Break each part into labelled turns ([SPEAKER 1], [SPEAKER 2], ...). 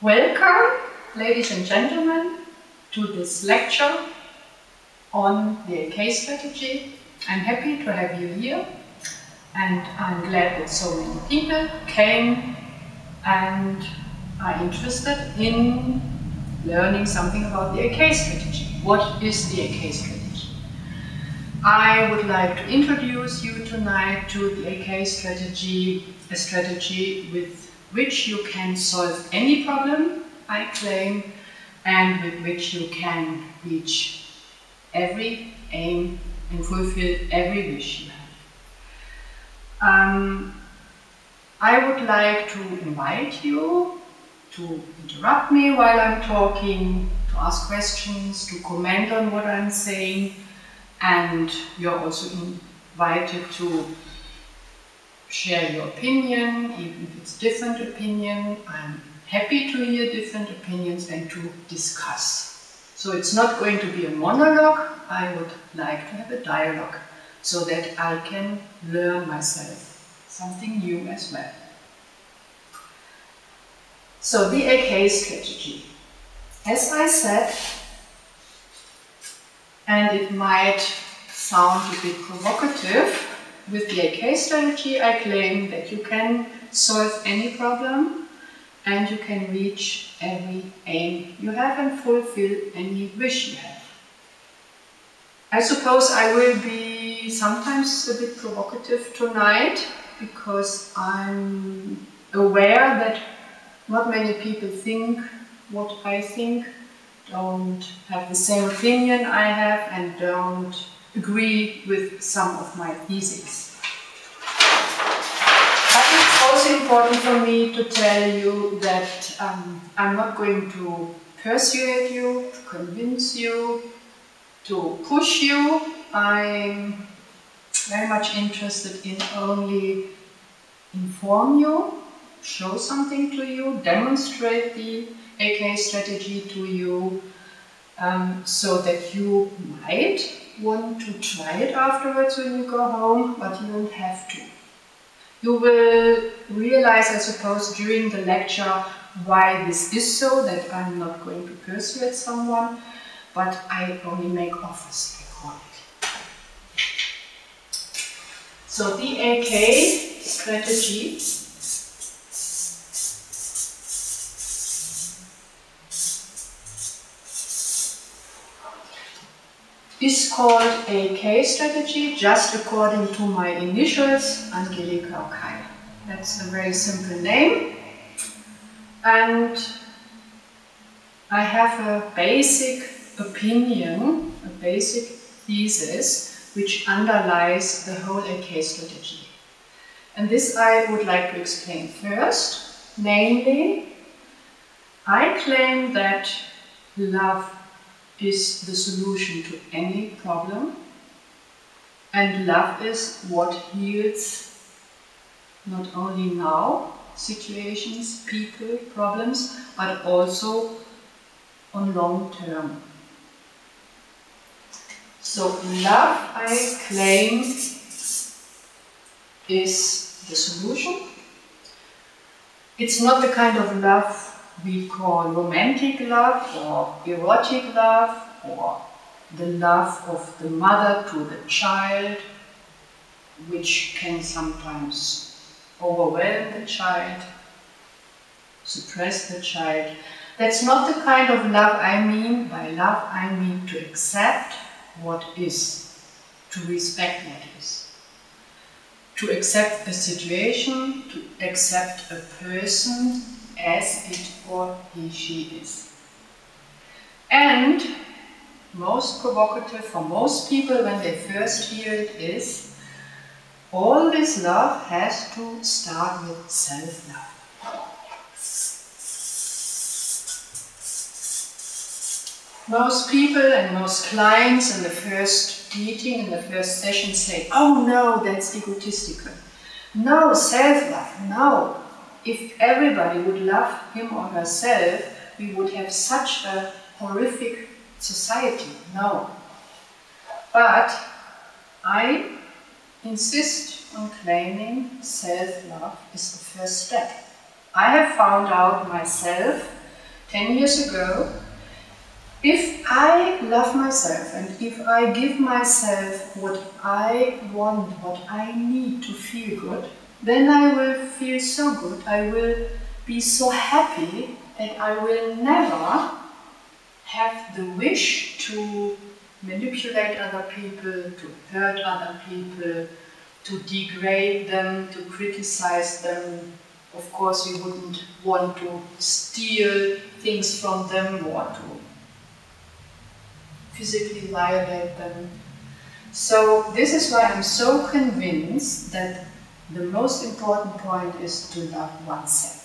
[SPEAKER 1] Welcome, ladies and gentlemen, to this lecture on the AK strategy. I'm happy to have you here, and I'm glad that so many people came and are interested in learning something about the AK strategy. What is the AK strategy? I would like to introduce you tonight to the AK strategy, a strategy with which you can solve any problem, I claim, and with which you can reach every aim and fulfill every wish you have. I would like to invite you to interrupt me while I'm talking, to ask questions, to comment on what I'm saying, and you're also invited to share your opinion, even if it's different opinion. I'm happy to hear different opinions and to discuss. So it's not going to be a monologue. I would like to have a dialogue so that I can learn myself something new as well. So the AK strategy. As I said, and it might sound a bit provocative, with the AK strategy, I claim that you can solve any problem and you can reach every aim you have and fulfill any wish you have. I suppose I will be sometimes a bit provocative tonight because I'm aware that not many people think what I think, don't have the same opinion I have, and don't agree with some of my theses. But it's also important for me to tell you that I'm not going to persuade you, to convince you, to push you. I'm very much interested in only inform you, show something to you, demonstrate the AK strategy to you, so that you might want to try it afterwards when you go home, but you don't have to. You will realize, I suppose, during the lecture why this is so, that I'm not going to persuade someone, but I only make offers, I call it. So the AK strategy is called AK strategy, just according to my initials, Angelika Okay. That's a very simple name. And I have a basic opinion, a basic thesis, which underlies the whole AK strategy. And this I would like to explain first. Namely, I claim that love is the solution to any problem, and love is what heals not only now situations, people, problems, but also on long term. So love, I claim, is the solution. It's not the kind of love we call romantic love or erotic love, or the love of the mother to the child, which can sometimes overwhelm the child, suppress the child. That's not the kind of love I mean. By love I mean to accept what is, to respect what is, to accept a situation, to accept a person as it or he, she is. And most provocative for most people when they first hear it is, all this love has to start with self-love. Most people and most clients in the first meeting, in the first session say, oh no, that's egotistical. No, self-love, no. If everybody would love him or herself, we would have such a horrific society. No. But I insist on claiming self-love is the first step. I have found out myself 10 years ago, if I love myself and if I give myself what I want, what I need to feel good, then I will feel so good, I will be so happy that I will never have the wish to manipulate other people, to hurt other people, to degrade them, to criticize them. Of course, we wouldn't want to steal things from them or to physically violate them. So this is why I'm so convinced that the most important point is to love oneself.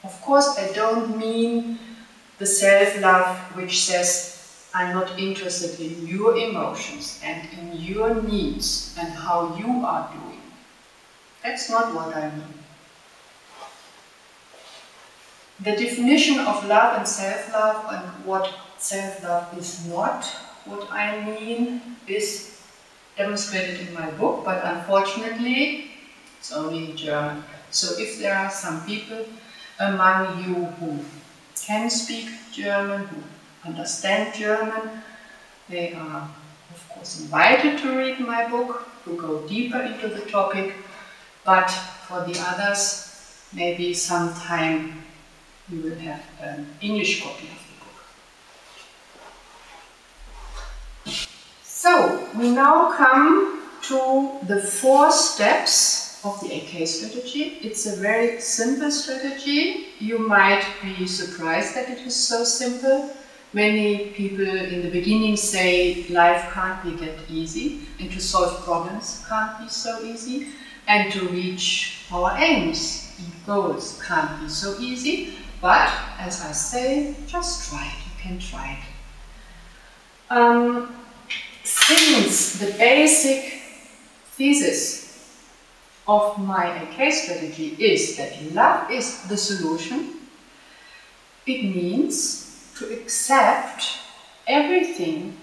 [SPEAKER 1] Of course, I don't mean the self-love which says I'm not interested in your emotions and in your needs and how you are doing. That's not what I mean. The definition of love and self-love and what self-love is not, what I mean, is demonstrated in my book, but unfortunately it's only in German. So if there are some people among you who can speak German, who understand German, they are of course invited to read my book, to go deeper into the topic, but for the others, maybe sometime you will have an English copy of the book. So, we now come to the 4 steps of the AK strategy. It's a very simple strategy. You might be surprised that it is so simple. Many people in the beginning say life can't be that easy, and to solve problems can't be so easy, and to reach our aims and goals can't be so easy. But, as I say, just try it. You can try it. Since the basic thesis of my AK strategy is that love is the solution, it means to accept everything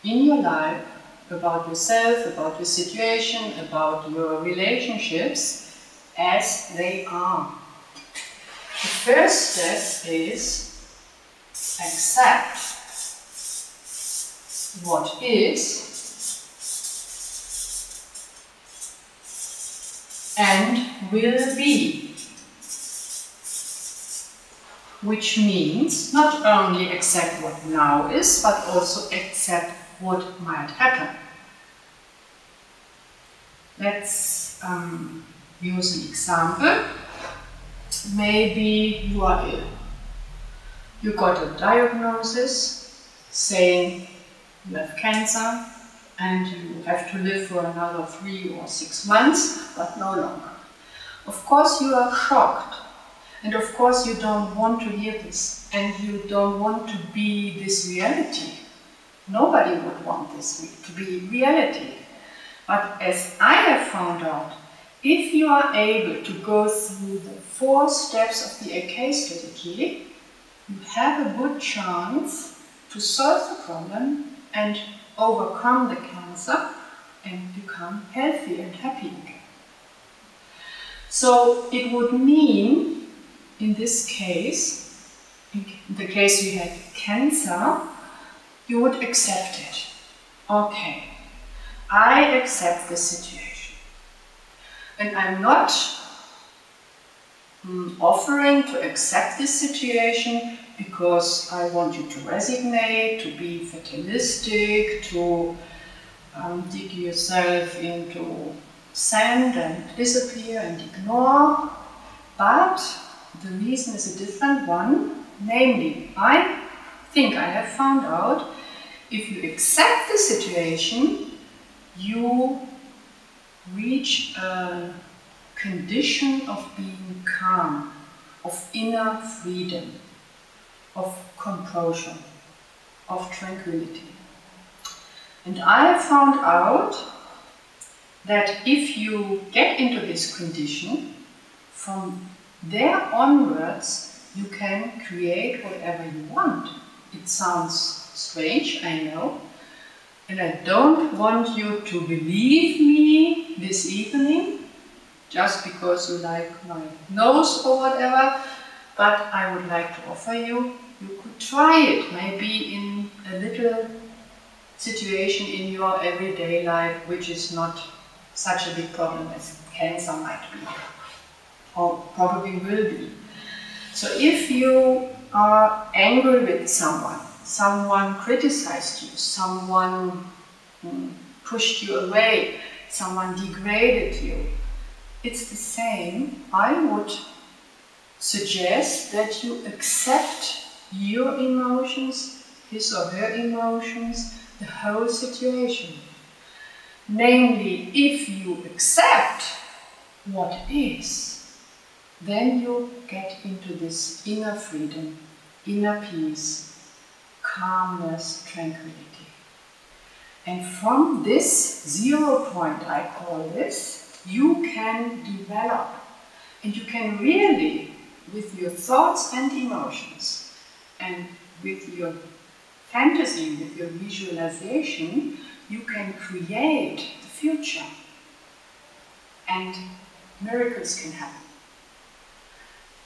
[SPEAKER 1] in your life about yourself, about your situation, about your relationships as they are. The first step is accept what is and will be, which means not only accept what now is, but also accept what might happen. Let's use an example. Maybe you are ill. You got a diagnosis saying you have cancer and you have to live for another 3 or 6 months, but no longer. Of course you are shocked, and of course you don't want to hear this, and you don't want to be this reality. Nobody would want this to be reality. But as I have found out, if you are able to go through the 4 steps of the AK strategy, you have a good chance to solve the problem and overcome the cancer and become healthy and happy again. So it would mean, in this case, in the case you had cancer, you would accept it. Okay, I accept the situation. And I'm not offering to accept this situation because I want you to resignate, to be fatalistic, to dig yourself into sand and disappear and ignore. But the reason is a different one. Namely, I think I have found out, if you accept the situation, you reach a condition of being calm, of inner freedom, of composure, of tranquility. And I have found out that if you get into this condition, from there onwards you can create whatever you want. It sounds strange, I know, and I don't want you to believe me this evening just because you like my nose or whatever, but I would like to offer you could try it, maybe in a little situation in your everyday life, which is not such a big problem as cancer might be, or probably will be. So if you are angry with someone criticized you, someone pushed you away, someone degraded you, it's the same. I would suggest that you accept your emotions, his or her emotions, the whole situation. Namely, if you accept what is, then you get into this inner freedom, inner peace, calmness, tranquility. And from this 0 point, I call this, you can develop, and you can really, with your thoughts and emotions, and with your fantasy, with your visualization, you can create the future. And miracles can happen.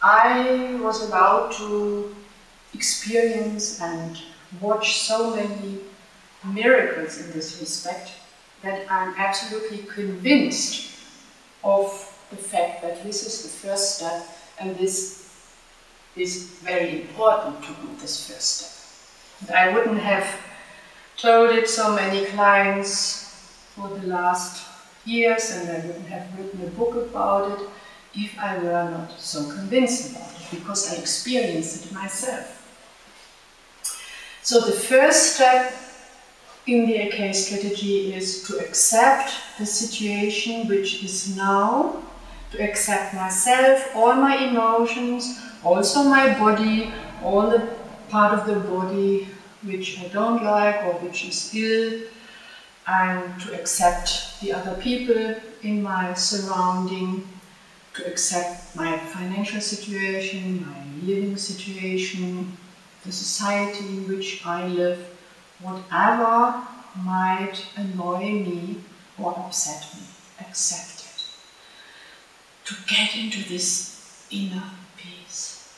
[SPEAKER 1] I was allowed to experience and watch so many miracles in this respect that I'm absolutely convinced of the fact that this is the first step, and this is very important to do this first step. And I wouldn't have told it so many clients for the last years, and I wouldn't have written a book about it if I were not so convinced about it, because I experienced it myself. So the first step in the AK strategy is to accept the situation which is now, to accept myself, all my emotions, also my body, all the part of the body which I don't like or which is ill, and to accept the other people in my surrounding, to accept my financial situation, my living situation, the society in which I live, whatever might annoy me or upset me, accept it. To get into this inner peace.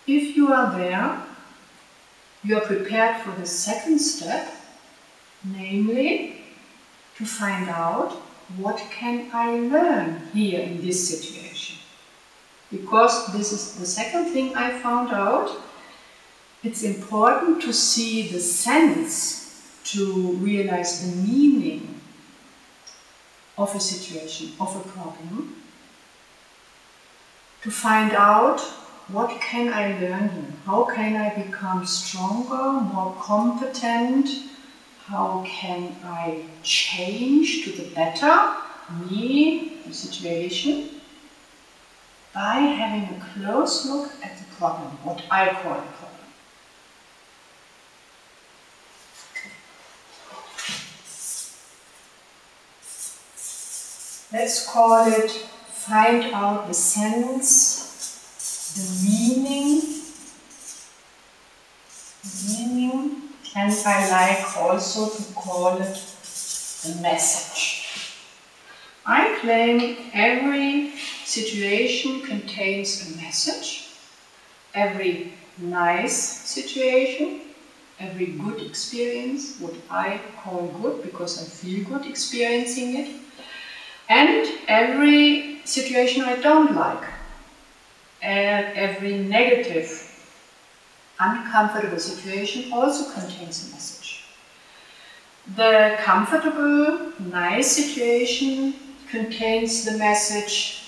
[SPEAKER 1] If you are there, you are prepared for the second step, namely to find out what can I learn here in this situation. Because this is the second thing I found out. It's important to see the sense, to realize the meaning of a situation, of a problem, to find out what can I learn here, how can I become stronger, more competent, how can I change to the better, me, the situation, by having a close look at the problem, what I call a problem. Let's call it, find out the sense, the meaning, and I like also to call it the message. I claim every situation contains a message, every nice situation, every good experience, what I call good because I feel good experiencing it, and every situation I don't like, and every negative, uncomfortable situation also contains a message. The comfortable, nice situation contains the message,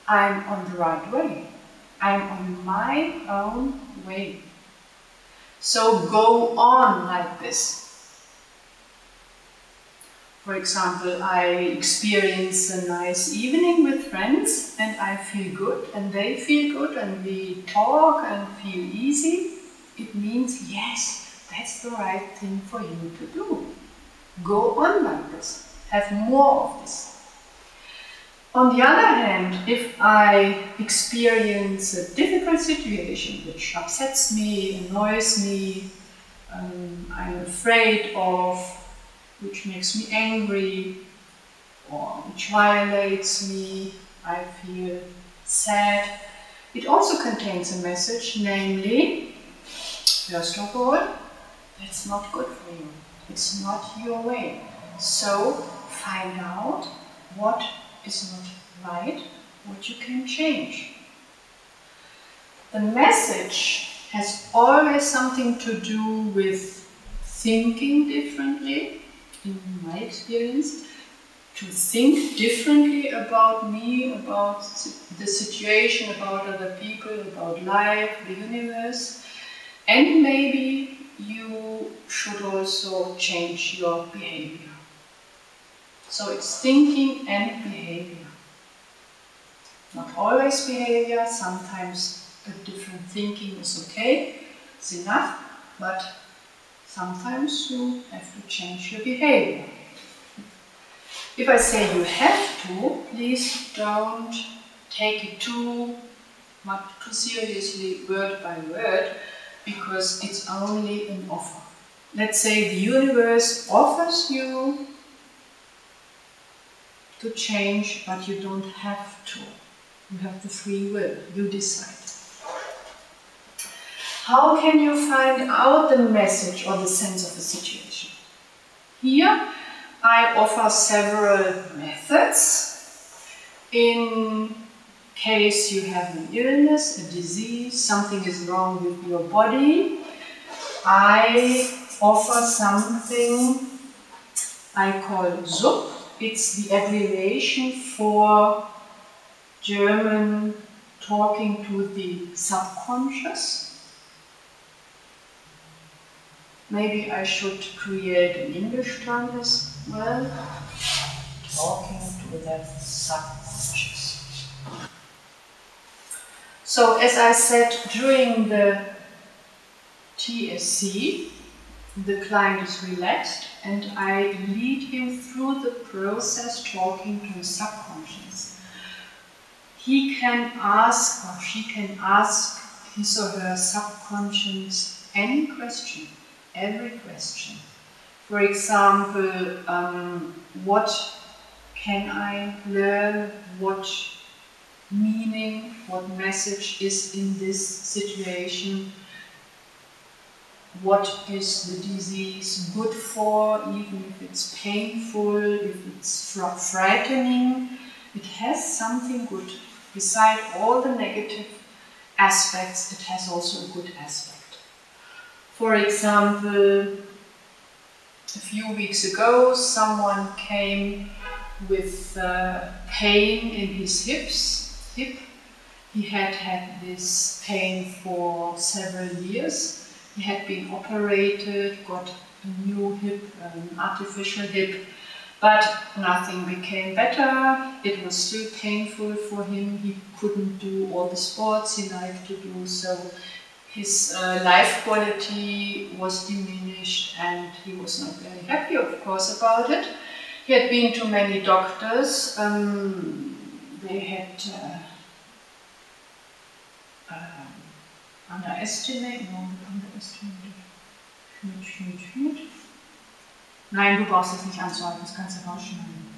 [SPEAKER 1] I'm on the right way. I'm on my own way. So go on like this. For example, I experience a nice evening with friends and I feel good and they feel good and we talk and feel easy. It means, yes, that's the right thing for you to do. Go on like this. Have more of this. On the other hand, if I experience a difficult situation which upsets me, annoys me, I'm afraid of, which makes me angry, or which violates me, I feel sad, It also contains a message, namely, first of all, that's not good for you. It's not your way. So find out what is not right, what you can change. The message has always something to do with thinking differently, in my experience, to think differently about me, about the situation, about other people, about life, the universe, and maybe you should also change your behavior. So it's thinking and behavior. Not always behavior, sometimes a different thinking is okay, it's enough, but sometimes you have to change your behavior. If I say you have to, please don't take it too seriously word by word, because it's only an offer. Let's say the universe offers you to change, but you don't have to. You have the free will, you decide. How can you find out the message or the sense of the situation? Here I offer several methods. In case you have an illness, a disease, something is wrong with your body, I offer something I call SUP. It's the abbreviation for German talking to the subconscious. Maybe I should create an English term as well. Talking to the subconscious. So as I said, during the TSC, the client is relaxed and I lead him through the process talking to his subconscious. He can ask or she can ask his or her subconscious any question, every question. For example, what can I learn? What meaning, what message is in this situation? What is the disease good for, even if it's painful, if it's frightening? It has something good. Beside all the negative aspects, it has also a good aspect. For example, a few weeks ago, someone came with pain in his hip. He had had this pain for several years. He had been operated, got a new hip, an artificial hip, but nothing became better. It was still painful for him. He couldn't do all the sports he liked to do, so his life quality was diminished and he was not very happy, of course, about it. He had been to many doctors. They had underestimated. Nein, du brauchst es nicht anzuhalten, das kannst du rausschneiden.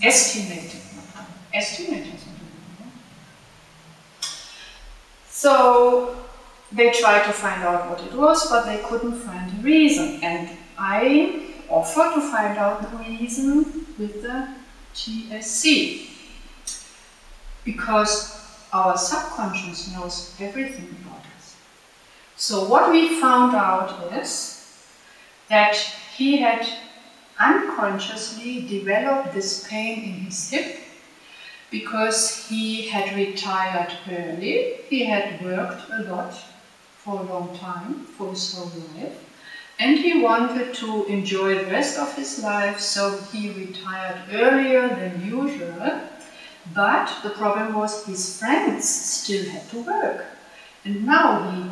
[SPEAKER 1] Estimated. Estimated. So they tried to find out what it was, but they couldn't find a reason. And I offered to find out the reason with the TSC. Because our subconscious knows everything about us. So what we found out is that he had unconsciously developed this pain in his hip because he had retired early. He had worked a lot for a long time, for his whole life, and he wanted to enjoy the rest of his life, so he retired earlier than usual. But the problem was his friends still had to work. And now he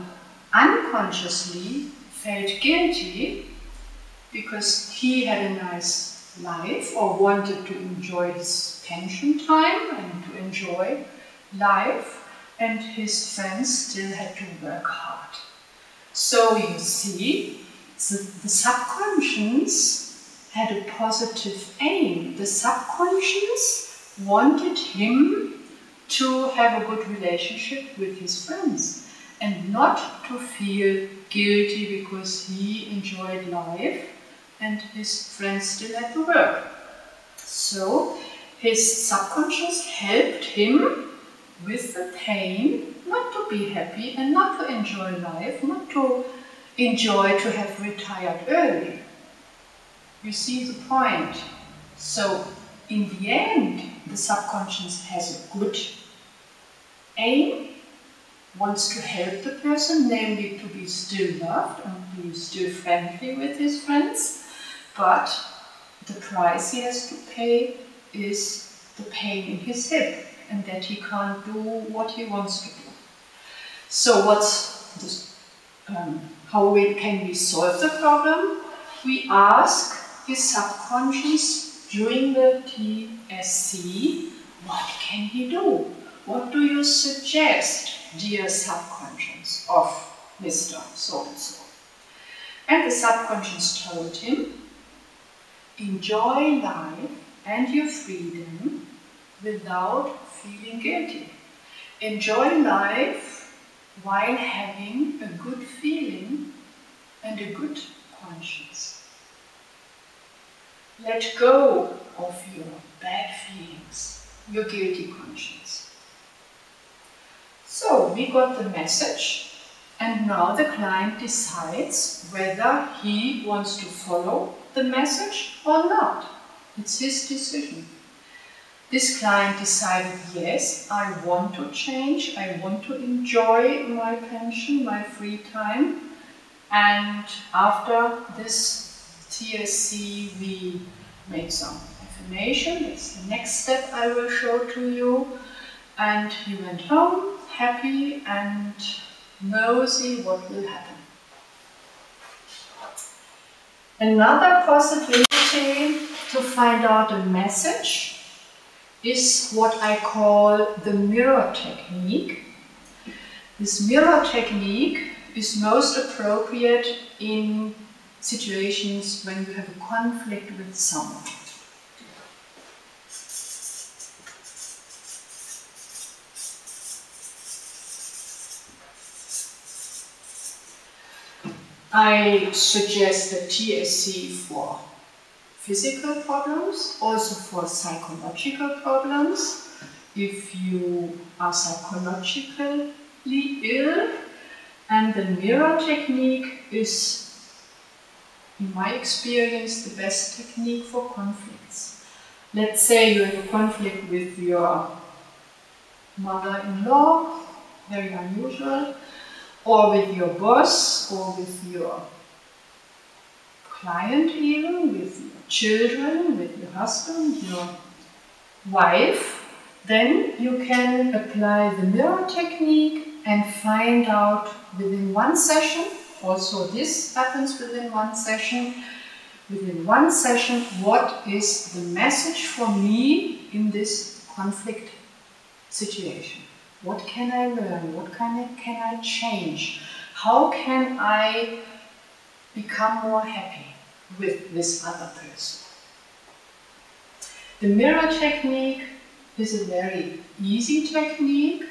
[SPEAKER 1] unconsciously felt guilty because he had a nice life or wanted to enjoy his pension time and to enjoy life, and his friends still had to work hard. So you see, the subconscious had a positive aim. The subconscious wanted him to have a good relationship with his friends and not to feel guilty because he enjoyed life and his friends still had to work. So his subconscious helped him with the pain not to be happy and not to enjoy life, not to enjoy to have retired early. You see the point? So in the end, the subconscious has a good aim, wants to help the person, namely to be still loved and be still friendly with his friends, but the price he has to pay is the pain in his hip and that he can't do what he wants to do. So what's this, how can we solve the problem? We ask his subconscious during the TSC, what can he do? What do you suggest, dear subconscious of Mr. So-and-so? And the subconscious told him, enjoy life and your freedom without feeling guilty. Enjoy life while having a good feeling and a good conscience. Let go of your bad feelings, your guilty conscience. So we got the message, and now the client decides whether he wants to follow the message or not. It's his decision. This client decided, yes, I want to change, I want to enjoy my pension, my free time. And after this TSC, we made some affirmation. That's the next step I will show to you. And he went home happy and nosy what will happen. Another possibility to find out a message is what I call the mirror technique. This mirror technique is most appropriate in situations when you have a conflict with someone. I suggest the TSC for physical problems, also for psychological problems. If you are psychologically ill, and the mirror technique is, in my experience, the best technique for conflicts. Let's say you have a conflict with your mother-in-law, very unusual, or with your boss, or with your client even, with your children, with your husband, your wife, then you can apply the mirror technique and find out within one session, also this happens within one session, what is the message for me in this conflict situation. What can I learn? What can I change? How can I become more happy with this other person? The mirror technique is a very easy technique.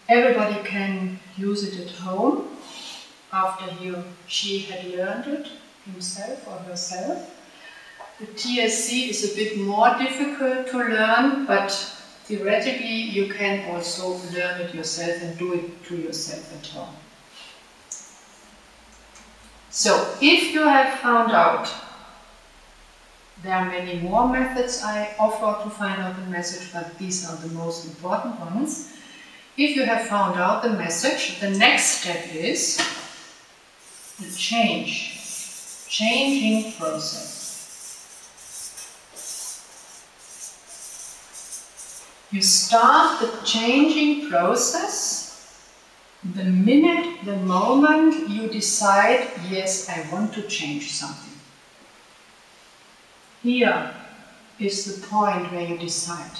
[SPEAKER 1] Everybody can use it at home after he or she had learned it himself or herself. The TSC is a bit more difficult to learn, but theoretically you can also learn it yourself and do it to yourself at home. So, if you have found out, there are many more methods I offer to find out the message, but these are the most important ones. If you have found out the message, the next step is the changing process. You start the changing process the minute, the moment you decide, yes, I want to change something. Here is the point where you decide.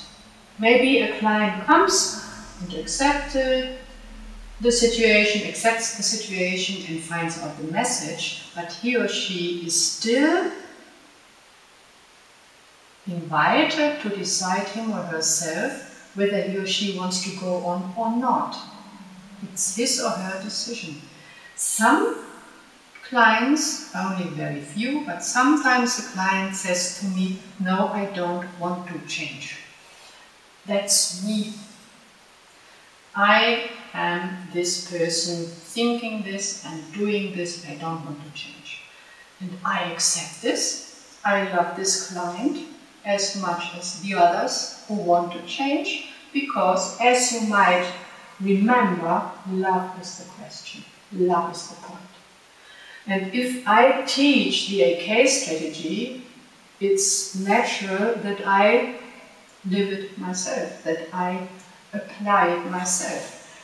[SPEAKER 1] Maybe a client comes and accepts the situation and finds out the message, but he or she is still invited to decide him or herself whether he or she wants to go on or not. It's his or her decision. Some clients, only very few, but sometimes the client says to me, no, I don't want to change. That's me. I am this person thinking this and doing this. I don't want to change. And I accept this. I love this client as much as the others who want to change, because as you might remember, love is the question. Love is the point. And if I teach the AK strategy, it's natural that I live it myself, that I apply it myself,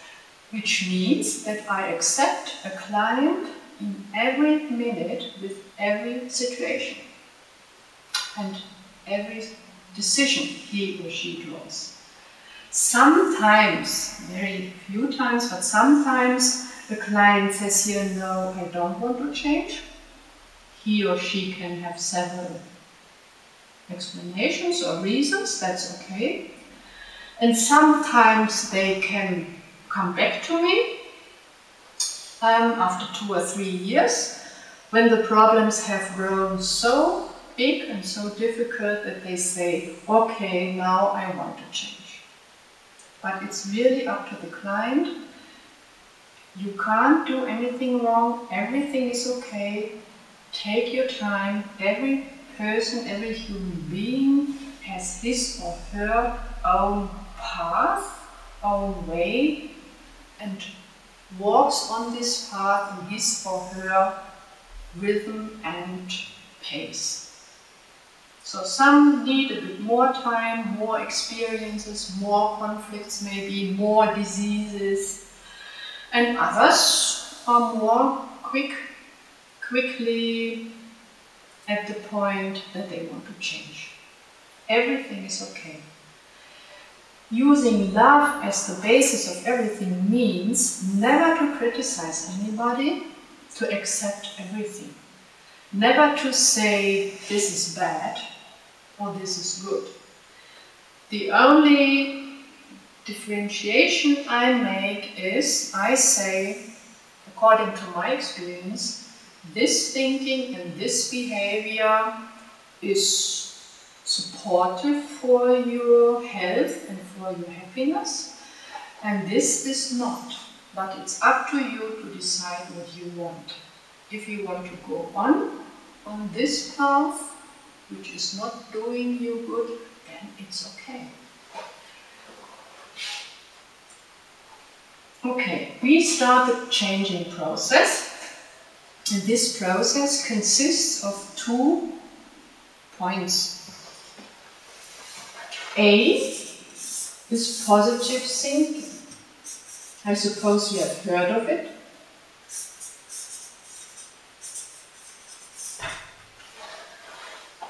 [SPEAKER 1] which means that I accept a client in every minute with every situation and every decision he or she draws. Sometimes, very few times, but sometimes the client says here, no, I don't want to change. He or she can have several explanations or reasons, that's okay. And sometimes they can come back to me after 2 or 3 years, when the problems have grown so big and so difficult that they say, okay, now I want to change. But it's really up to the client. You can't do anything wrong, everything is okay. Take your time. Every person, every human being has his or her own path, own way, and walks on this path in his or her rhythm and pace. So some need a bit more time, more experiences, more conflicts, maybe more diseases, and others are more quickly at the point that they want to change. Everything is okay. Using love as the basis of everything means never to criticize anybody, to accept everything. Never to say this is bad or this is good. The only differentiation I make is I say, according to my experience, this thinking and this behavior is supportive for your health and for your happiness, and this is not. But it's up to you to decide what you want. If you want to go on this path, which is not doing you good, then it's okay. Okay, we start the changing process. And this process consists of 2 points. A is positive thinking. I suppose you have heard of it.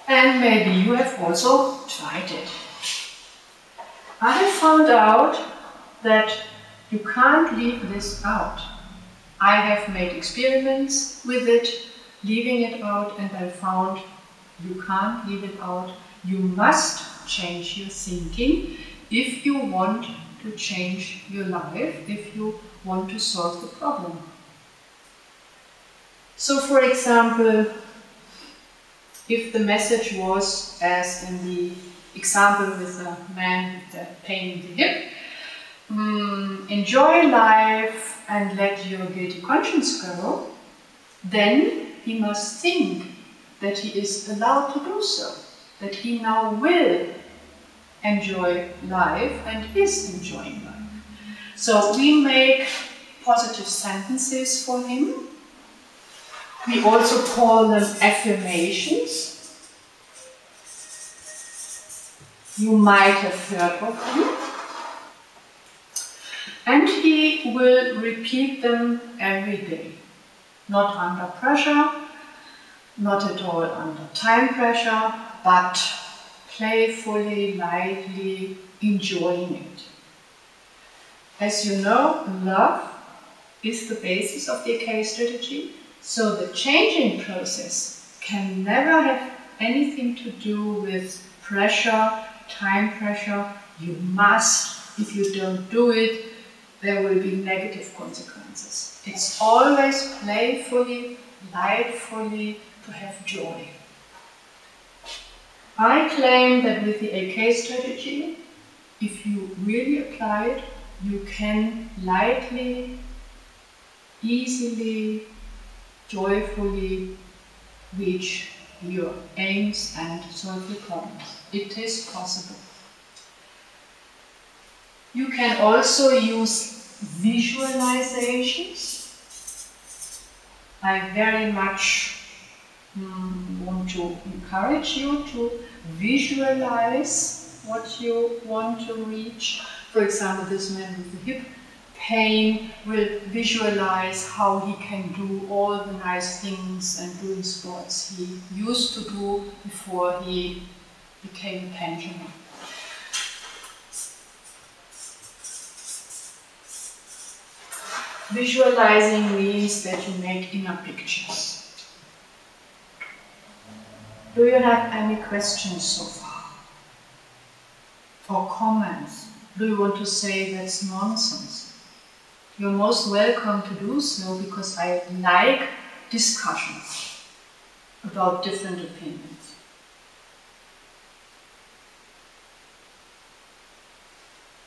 [SPEAKER 1] And maybe you have also tried it. I have found out that you can't leave this out. I have made experiments with it, leaving it out, and I found you can't leave it out. You must change your thinking if you want to change your life, if you want to solve the problem. So, for example, if the message was, as in the example with the man with the pain in the hip, enjoy life and let your guilty conscience go, then he must think that he is allowed to do so, that he now will enjoy life and is enjoying life. So we make positive sentences for him. We also call them affirmations. You might have heard of them. And he will repeat them every day. Not under pressure, not at all under time pressure, but playfully, lightly, enjoying it. As you know, love is the basis of the AK strategy, so the changing process can never have anything to do with pressure, time pressure, You must. If you don't do it, there will be negative consequences. It's always playfully, lightfully, to have joy. I claim that with the AK strategy, if you really apply it, you can lightly, easily, joyfully reach your aims and solve your problems. It is possible. You can also use visualizations. I very much want to encourage you to visualize what you want to reach. For example, this man with the hip pain will visualize how he can do all the nice things and doing sports he used to do before he became a pensioner. Visualizing means that you make inner pictures. Do you have any questions so far? Or comments? Do you want to say that's nonsense? You're most welcome to do so, because I like discussions about different opinions.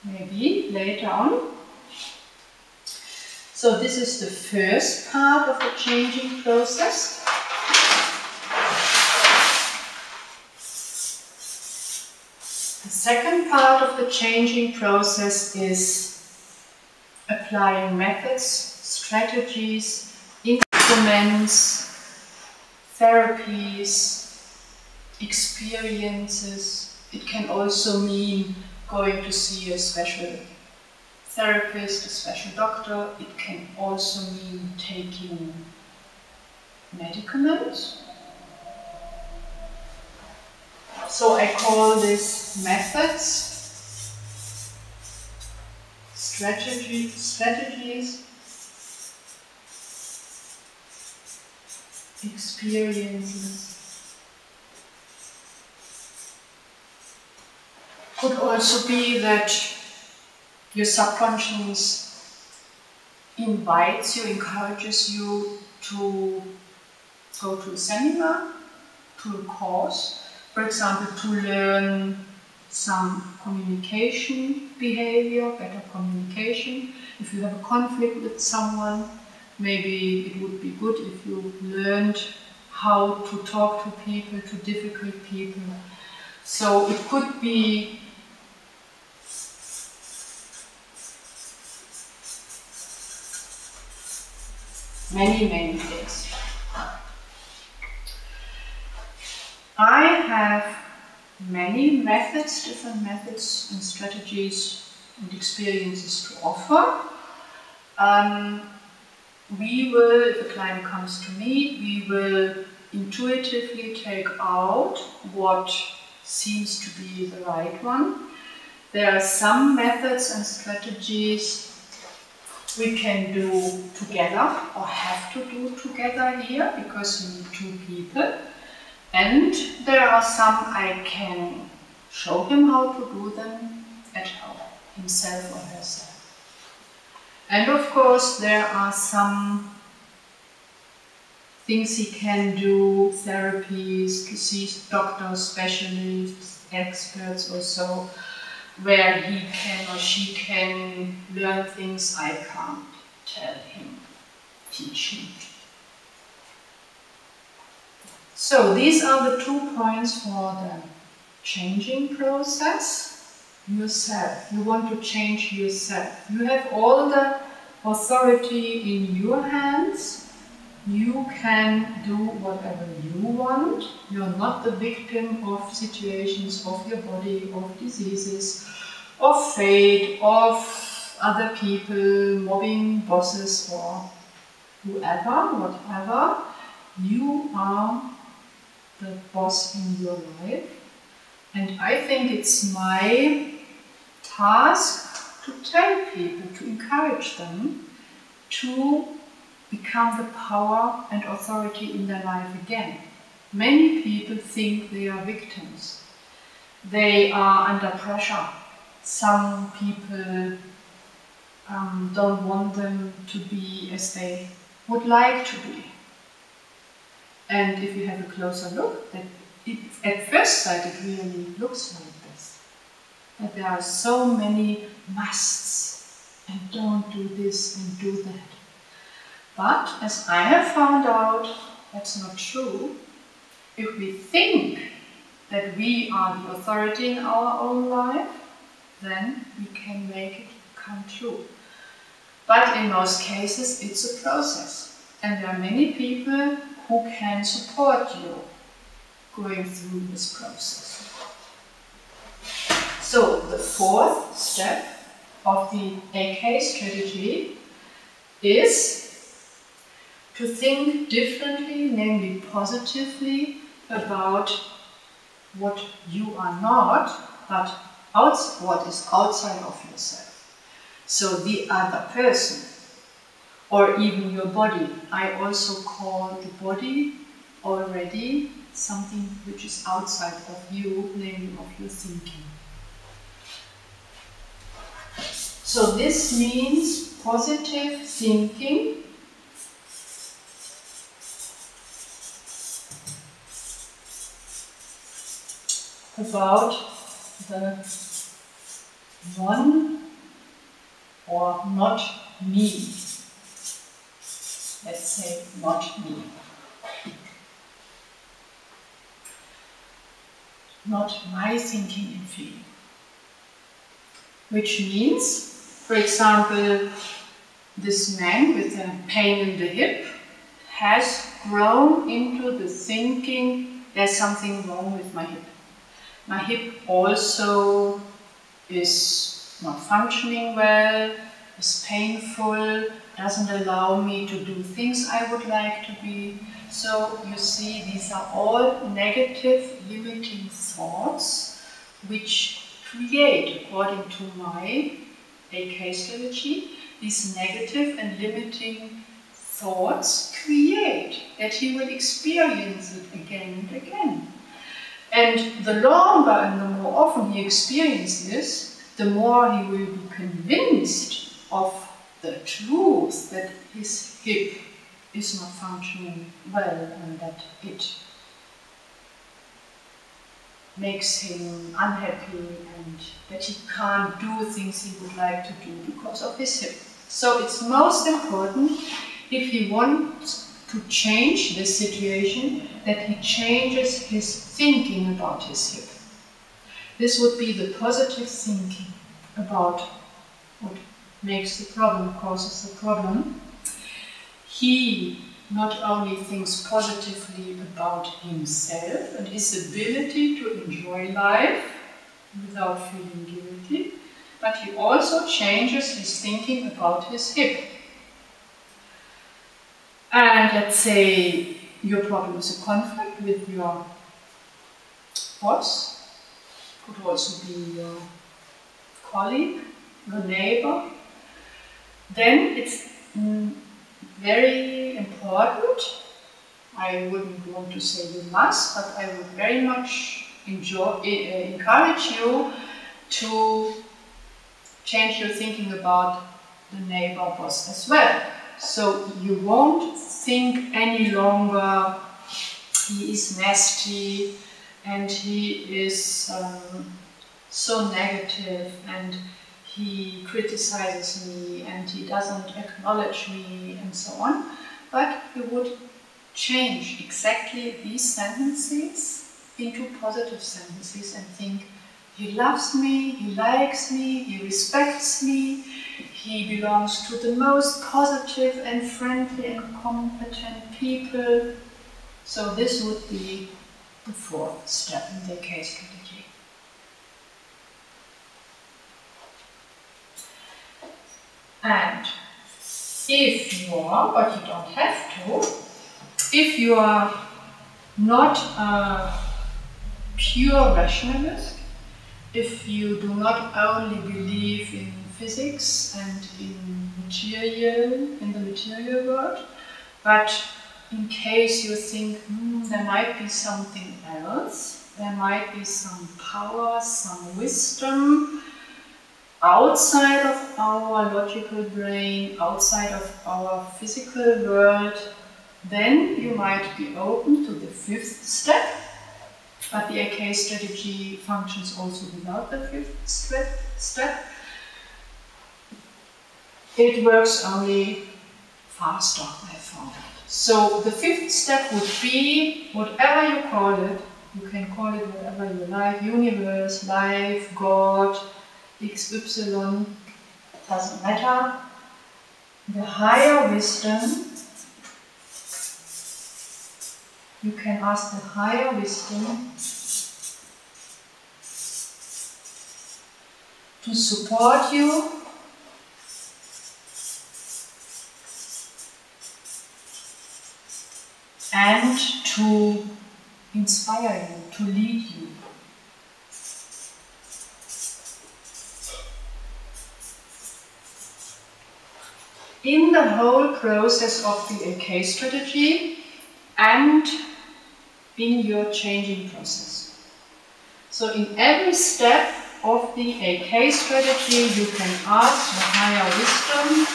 [SPEAKER 1] Maybe later on. So this is the first part of the changing process. The second part of the changing process is applying methods, strategies, instruments, therapies, experiences. It can also mean going to see a special therapist, a special doctor. It can also mean taking medicaments. So I call this methods, strategies, experiences. Could also be that your subconscious invites you, encourages you to go to a seminar, to a course. For example, to learn some communication behavior, better communication. If you have a conflict with someone, maybe it would be good if you learned how to talk to people, to difficult people. So it could be many things. I have many methods, different methods and strategies and experiences to offer. We will, if a client comes to me, we will intuitively take out what seems to be the right one. There are some methods and strategies we can do together or have to do together here, because we need two people. And there are some I can show him how to do them at home, himself or herself. And of course there are some things he can do, therapies, to see doctors, specialists, experts or so, where he can or she can learn things I can't tell him, teach him. So these are the 2 points for the changing process. Yourself. You want to change yourself. You have all the authority in your hands. You can do whatever you want. You're not the victim of situations, of your body, of diseases, of fate, of other people, mobbing, bosses or whoever, whatever. You are the boss in your life. And I think it's my task to tell people, to encourage them to become the power and authority in their life again. Many people think they are victims. They are under pressure. some people don't want them to be as they would like to be. And if you have a closer look, that at first sight it really looks like this. That there are so many musts, and don't do this and do that. But as I have found out, that's not true. If we think that we are the authority in our own life, then we can make it come true. But in most cases, it's a process. And there are many people who can support you going through this process. So the fourth step of the AK strategy is to think differently, namely positively, about what you are not, but what is outside of yourself. So the other person, or even your body. I also call the body already something which is outside of you, namely of your thinking. So this means positive thinking about the one or not me. Let's say not me. Not my thinking and feeling. Which means, for example, this man with a pain in the hip has grown into the thinking there's something wrong with my hip. My hip also is not functioning well, is painful, doesn't allow me to do things I would like to be. So you see, these are all negative, limiting thoughts which create, according to my AK strategy, these negative and limiting thoughts create that he will experience it again and again. And the longer and the more often he experiences this, the more he will be convinced of the truth that his hip is not functioning well and that it makes him unhappy and that he can't do things he would like to do because of his hip. So it's most important, if he wants to change this situation, that he changes his thinking about his hip. This would be the positive thinking about what makes the problem, causes the problem. He not only thinks positively about himself and his ability to enjoy life without feeling guilty, but he also changes his thinking about his hip. And let's say your problem is a conflict with your boss, could also be your colleague, your neighbor. Then it's very important, I wouldn't want to say you must, but I would very much encourage you to change your thinking about the neighbor boss as well. So you won't think any longer he is nasty and he is so negative and he criticizes me and he doesn't acknowledge me and so on. But you would change exactly these sentences into positive sentences and think, he loves me, he likes me, he respects me, he belongs to the most positive and friendly and competent people. So this would be the fourth step in the case strategy. And if you are, but you don't have to, if you are not a pure rationalist, if you do not only believe in physics and in the material world, but in case you think, there might be something else, there might be some power, some wisdom, outside of our logical brain, outside of our physical world, then you might be open to the fifth step. But the AK strategy functions also without the fifth step. It works only faster, I found out. So the fifth step would be, whatever you call it, you can call it whatever you like, universe, life, God, XY, doesn't matter. The higher wisdom, you can ask the higher wisdom to support you and to inspire you, to lead you. In the whole process of the AK strategy and in your changing process. So in every step of the AK strategy, you can ask the higher wisdom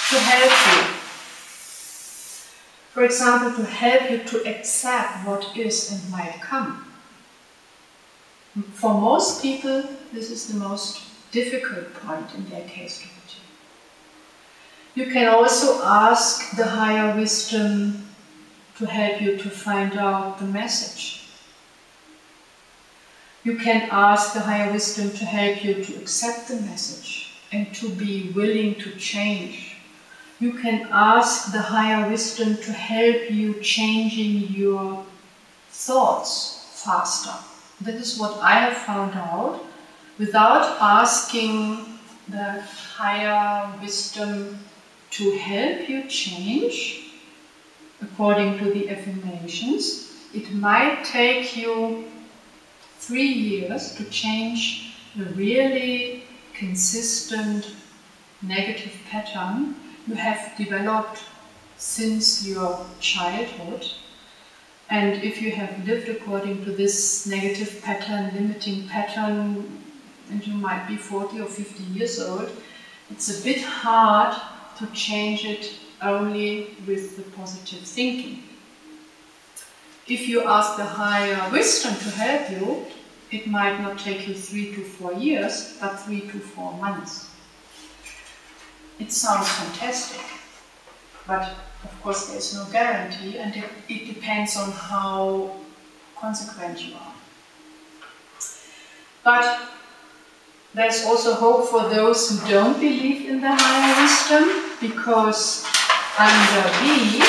[SPEAKER 1] to help you. For example, to help you to accept what is and might come. For most people, this is the most difficult point in their case strategy. You can also ask the higher wisdom to help you to find out the message. You can ask the higher wisdom to help you to accept the message and to be willing to change. You can ask the higher wisdom to help you changing your thoughts faster. That is what I have found out. Without asking the higher wisdom to help you change, according to the affirmations, it might take you 3 years to change a really consistent negative pattern you have developed since your childhood. And if you have lived according to this negative pattern, limiting pattern, and you might be 40 or 50 years old, it's a bit hard to change it only with the positive thinking. If you ask the higher wisdom to help you, it might not take you 3 to 4 years, but 3 to 4 months. It sounds fantastic, but of course there is no guarantee, and it depends on how consequent you are. But there's also hope for those who don't believe in the higher wisdom, because under B,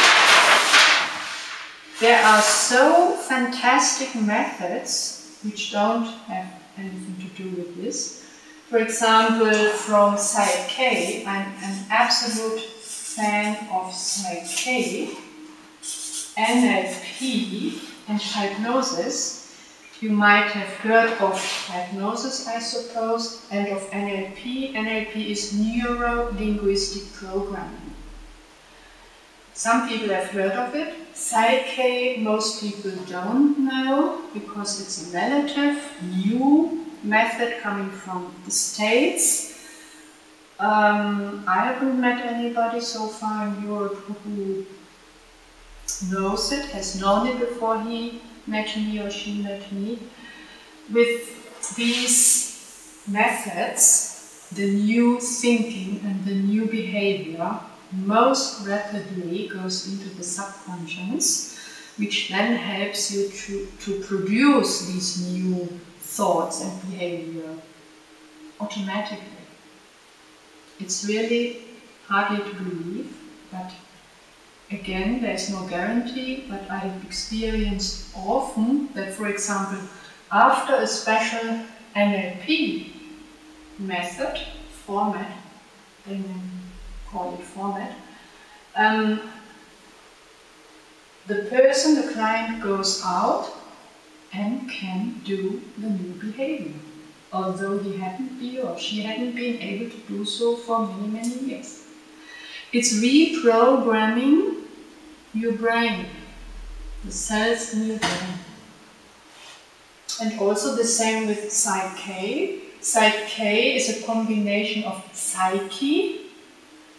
[SPEAKER 1] there are so fantastic methods which don't have anything to do with this. For example, from Psych K, I'm an absolute fan of Psych K, NLP and hypnosis. You might have heard of hypnosis, I suppose, and of NLP. NLP is neuro-linguistic programming. Some people have heard of it. Psych K, most people don't know, because it's a relative new method coming from the States. I haven't met anybody so far in Europe who knows it, has known it before he met me or she met me. With these methods, the new thinking and the new behavior most rapidly goes into the subconscious, which then helps you to produce these new thoughts and behavior automatically. It's really hardly to believe, but again, there's no guarantee, but I have experienced often that, for example, after a special NLP method, format, they call it format, the person, the client, goes out and can do the new behavior, although he hadn't been or she hadn't been able to do so for many, many years. It's reprogramming your brain, the cells in your brain. And also the same with Psyche. Psyche is a combination of psyche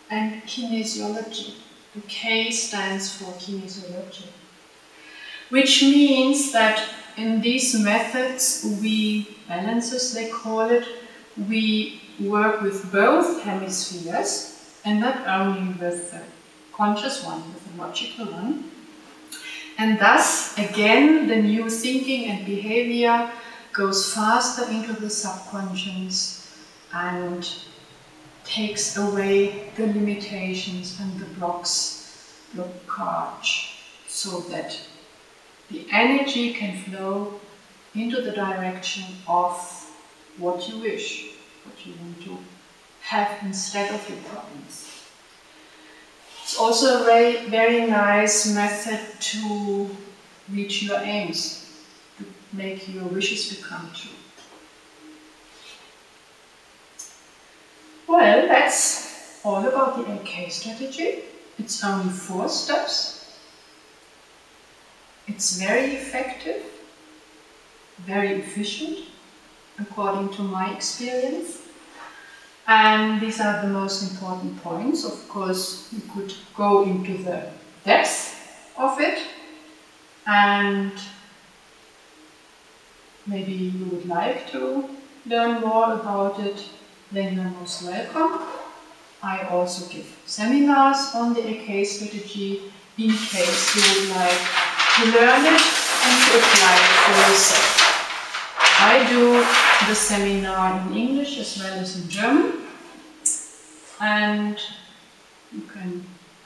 [SPEAKER 1] and kinesiology. The K stands for kinesiology, which means that in these methods balances they call it, we work with both hemispheres and not only with the conscious one, with the logical one. And thus, again, the new thinking and behavior goes faster into the subconscious and takes away the limitations and the blockage, so that the energy can flow into the direction of what you wish, what you want to have instead of your problems. It's also a very, very nice method to reach your aims, to make your wishes become true. Well, that's all about the AK strategy. It's only 4 steps. It's very effective, very efficient, according to my experience. And these are the most important points. Of course, you could go into the depth of it, and maybe you would like to learn more about it, then you're most welcome. I also give seminars on the AK strategy in case you would like to learn it and to apply it for yourself. I do the seminar in English as well as in German, and you can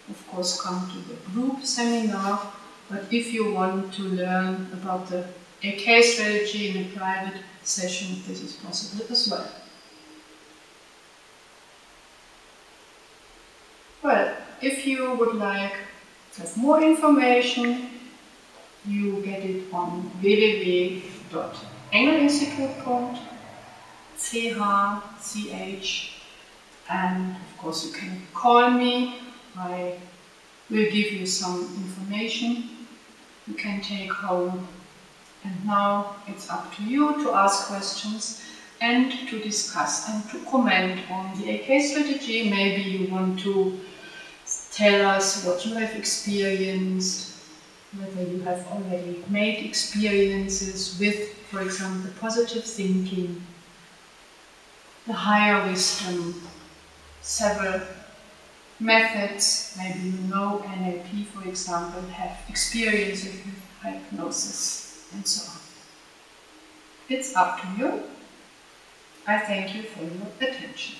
[SPEAKER 1] of course come to the group seminar, but if you want to learn about the AK strategy in a private session, this is possible as well. Well, if you would like to have more information, you get it on www.engelinstitut.ch, and of course you can call me. I will give you some information you can take home. And now it's up to you to ask questions and to discuss and to comment on the AK strategy. Maybe you want to tell us what you have experienced, whether you have already made experiences with, for example, positive thinking, the higher wisdom, several methods. Maybe you know NLP, for example, have experiences with hypnosis and so on. It's up to you. I thank you for your attention.